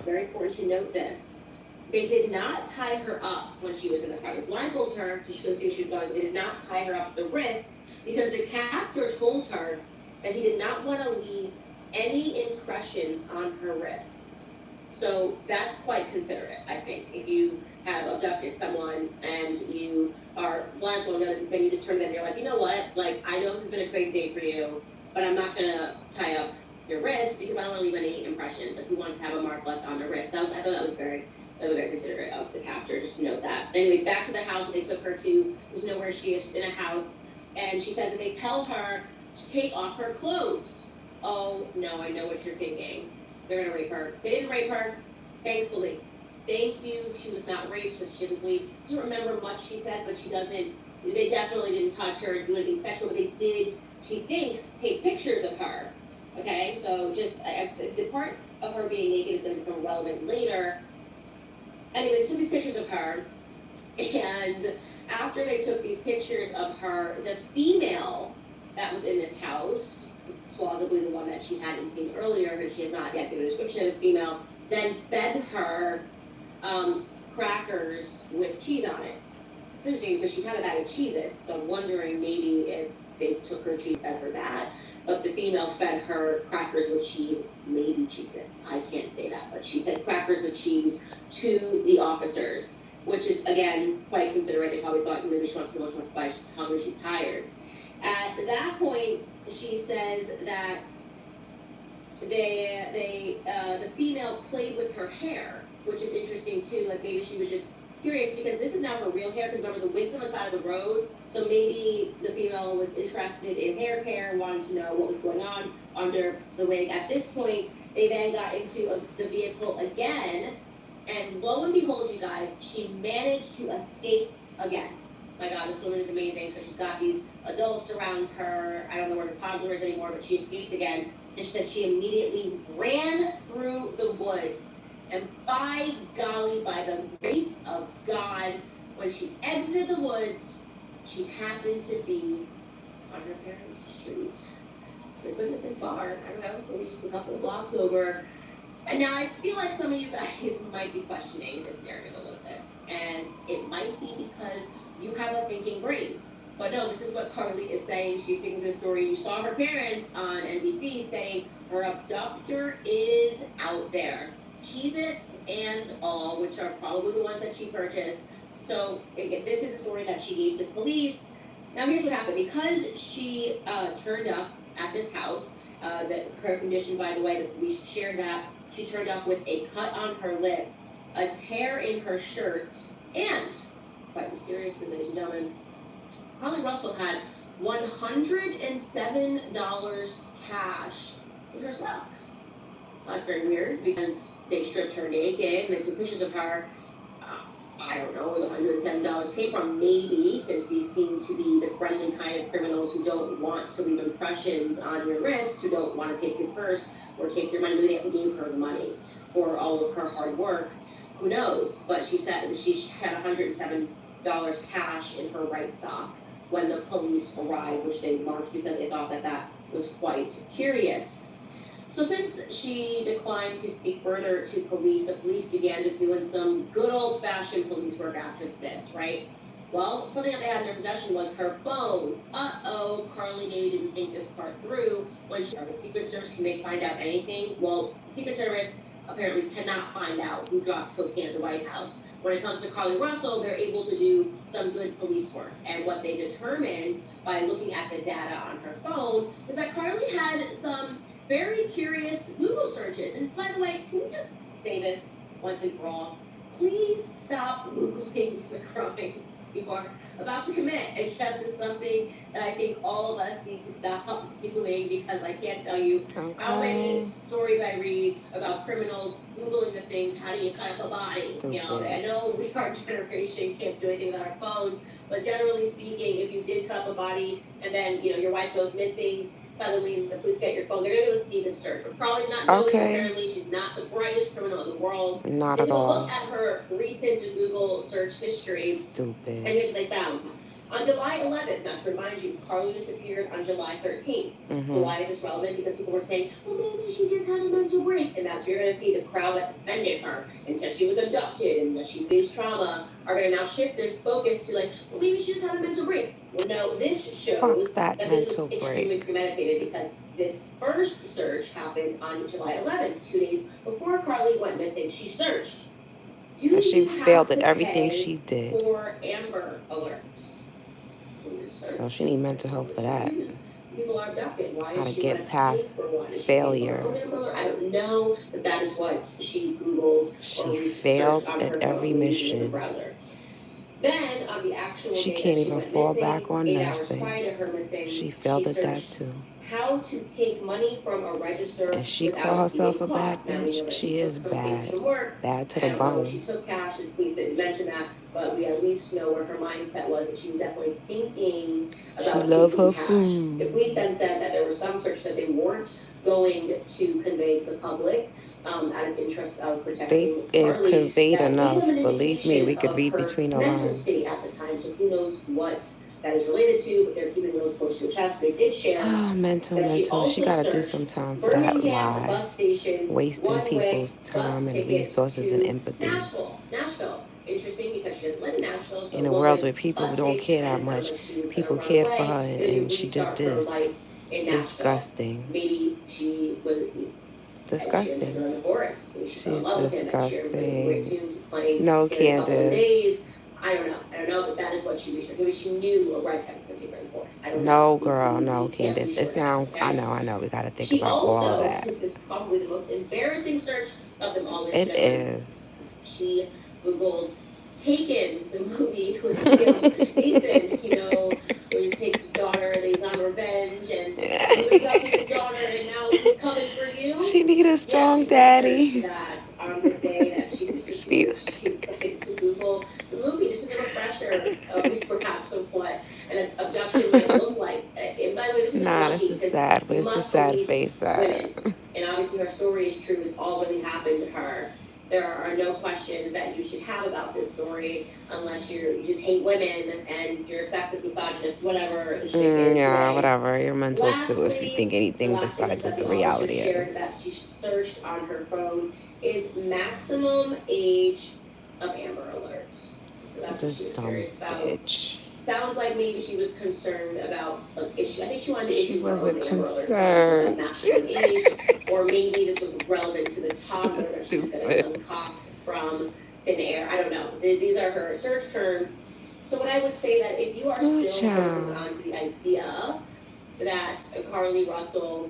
very important to note this. They did not tie her up when she was in the car. They blindfolded her because she couldn't see where she was going. They did not tie her up the wrists because the captor told her that he did not want to leave any impressions on her wrists. So that's quite considerate, I think. If you have abducted someone and you are blindfolded, then you just turn to them and you're like, you know what? Like, I know this has been a crazy day for you, but I'm not going to tie up your wrist because I don't want to leave any impressions. Like, who wants to have a mark left on their wrist? I thought that was very considerate of the captor, just to note that. Anyways, back to the house that they took her to. There's nowhere she is. She's in a house. And she says that they tell her to take off her clothes. Oh, no, I know what you're thinking. They're going to rape her. They didn't rape her, thankfully. Thank you. She was not raped, so she doesn't bleed. She doesn't remember much, she says, but she doesn't. They definitely didn't touch her or do anything sexual, but they did, she thinks, take pictures of her. Okay, so just the part of her being naked is going to become relevant later. Anyway, they took these pictures of her, and after they took these pictures of her, the female that was in this house, plausibly the one that she hadn't seen earlier, but she has not yet given a description of this female, then fed her crackers with cheese on it. It's interesting because she had a bag of Cheez-Its, so I'm wondering maybe if they took her cheese, fed her that, but the female fed her crackers with cheese, maybe Cheez-Its. I can't say that, but she said crackers with cheese to the officers, which is, again, quite considerate. They probably thought maybe she wants to know what she wants to buy, she's hungry, she's tired. At that point, she says that the female played with her hair, which is interesting too. Like, maybe she was just curious because this is now her real hair, because remember the wig's on the side of the road, so maybe the female was interested in hair care, wanted to know what was going on under the wig. At this point, they then got into the vehicle again, and lo and behold, you guys, she managed to escape again. My God, this woman is amazing. So she's got these adults around her. I don't know where the toddler is anymore, but she escaped again. And she said she immediately ran through the woods. And by golly, by the grace of God, when she exited the woods, she happened to be on her parents' street. So it couldn't have been far. I don't know, maybe just a couple of blocks over. And now I feel like some of you guys might be questioning this narrative a little bit. And it might be because you have a thinking brain. But no, this is what Carlee is saying. She's singing the story. You saw her parents on NBC saying her abductor is out there. Cheez-Its and all, which are probably the ones that she purchased. So this is a story that she gave to police. Now here's what happened. Because she turned up at this house, that her condition, by the way, the police shared that, she turned up with a cut on her lip, a tear in her shirt, and, quite mysteriously, ladies and gentlemen, Carlee Russell had $107 cash in her socks. That's very weird because they stripped her naked and they took pictures of her. I don't know where the $107 came from. Maybe, since these seem to be the friendly kind of criminals who don't want to leave impressions on your wrist, who don't want to take your purse or take your money. Maybe they gave her the money for all of her hard work. Who knows? But she said that she had $107 cash in her right sock when the police arrived, which they marked because they thought that that was quite curious. So since she declined to speak further to police, the police began just doing some good old-fashioned police work after this, right? Well, something that they had in their possession was her phone. Carlee maybe didn't think this part through. When the Secret Service, can they find out anything? Well, the Secret Service apparently cannot find out who dropped cocaine at the White House. When it comes to Carlee Russell, they're able to do some good police work. And what they determined by looking at the data on her phone is that Carlee had some very curious Google searches. And by the way, can we just say this once and for all? Please stop Googling the crimes you are about to commit. It just is something that I think all of us need to stop doing, because I can't tell you how many stories I read about criminals Googling the things. How do you cut up a body? Stupid. You know, I know our generation can't do anything with our phones, but generally speaking, if you did cut up a body and then, you know, your wife goes missing, suddenly the police get your phone, they're going to be able to see the search. But probably not knowing, apparently, she's not the brightest criminal in the world. Not They at took a all. look at her recent Google search history. Stupid. And here's what they found. On July 11th, now to remind you, Carlee disappeared on July 13th. So why is this relevant? Because people were saying, well, maybe she just had a mental break. And that's where you're going to see the crowd that defended her and said she was abducted and that she faced trauma are going to now shift their focus to like, well, maybe she just had a mental break. Well, no, this shows that this was extremely premeditated because this first search happened on July 11th, 2 days before Carlee went missing. She searched. And she failed at everything she did. For Amber Alerts. So she needs mental health for that. People are abducted. Why how to get past failure. I don't know, but that is what she Googled. She failed at every mission. Then on the actual she can't even fall back on nursing. She failed at that too. How to take money from a register. And she called herself a bad bitch. She is bad. Bad to the bone. She took cash, and police didn't mention that, but we at least know where her mindset was, and she was definitely thinking about taking her cash. Food. The police then said that there were some searches that they weren't going to convey to the public. Out of interest of protecting Carlee, conveyed enough. Believe me, we could read between the lines. Mental state at the time, so who knows what that is related to? But they're keeping those close to the chest. They did share. Mental. She got to do some time for that lie. Wasting people's time and resources and empathy. Nashville. Interesting because she doesn't live in Nashville. So in a world where people don't care that much, people cared for her, and she did this. Disgusting. Maybe she was. Disgusting. She's disgusting. No, Candace. I don't know, but that is what she researched. Maybe she knew a redhead was going to take her divorce. I don't know. No, girl, no, Candace. It sounds. I know. We got to think about all of that. This is probably the most embarrassing search of them all. It is. She Googled Taken, the movie with Neeson, where he takes his daughter and he's on revenge and he abducted his daughter and now he's coming for you. She need a strong daddy. That on the day that she disappeared, she decided to Google the movie. This is a refresher perhaps of what an abduction might look like. And by the way, this is this is sad, but it's a sad face. Women. And obviously her story is true. It's all really happened to her. There are no questions that you should have about this story unless you just hate women and you're sexist, misogynist, whatever the shit is. Yeah, whatever. You're mental too if you think anything besides what the reality is. That she searched on her phone is maximum age of Amber Alerts. So that's what she was curious about. Bitch. Sounds like maybe she was concerned about issue. I think she wanted to issue her own Amber Alert age, or maybe this was relevant to the toddler that she was going to concoct from thin air. I don't know. These are her search terms. So what I would say that if you are still holding on to the idea that Carlee Russell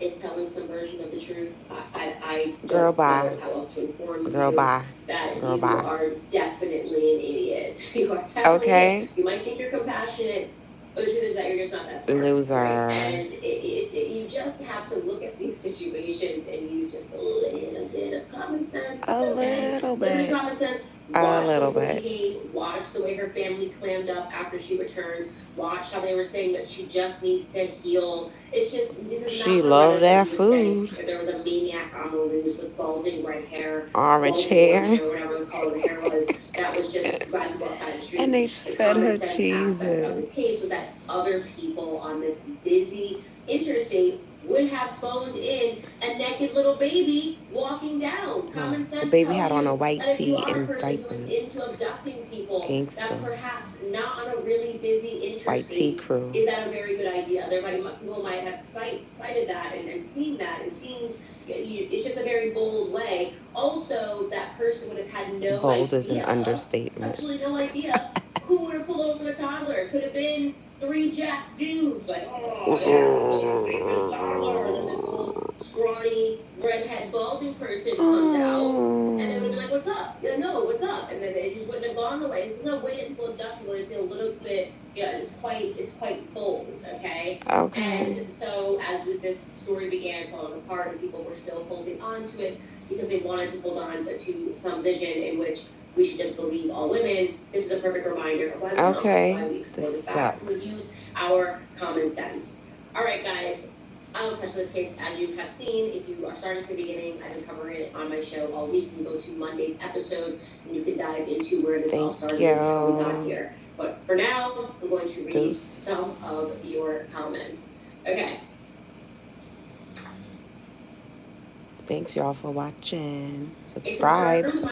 is telling some version of the truth, I don't know how else to inform you that you are definitely an idiot. You are definitely you might think you're compassionate, but the truth is that you're just not that smart. Loser. Right? And you just have to look at these situations and use just a little bit of common sense. A little bit. Common sense. Watch the way behave. Watch the way her family clammed up after she returned. Watch how they were saying that she just needs to heal. It's just this is she not loved that food. If there was a maniac on the loose with balding red hair, orange hair, whatever the color of the hair was, that was just glad to go outside the street. And they fed her cheeses. Of this case was that other people on this busy interstate would have phoned in a naked little baby walking down. Common sense. The baby had on a white tee and diapers. Into abducting people that perhaps not on a really busy interstate. White tee crew. Is that a very good idea? People might have cited that and seen that and seen. It's just a very bold way. Also, that person would have had no idea. Bold is an understatement. Absolutely no idea who would have pulled over the toddler. It could have been 3 jack dudes, like, oh, yeah, let's see this toddler. And then this little scrawny, redhead, balding person comes out. And they would have been like, what's up? Yeah, no, what's up? And then they just wouldn't have gone the way. This is no way that people abduct people. It's a little bit, it's quite bold, okay? Okay. And so, as with this story began falling apart and people were still holding on to it because they wanted to hold on to some vision in which we should just believe all women. This is a perfect reminder of why we explore the facts and we use our common sense. All right, guys. I will touch this case, as you have seen. If you are starting from the beginning, I've been covering it on my show all week. You can go to Monday's episode and you can dive into where this all started and how we got here. But for now, I'm going to read some of your comments. Okay. Thanks, y'all, for watching. Subscribe.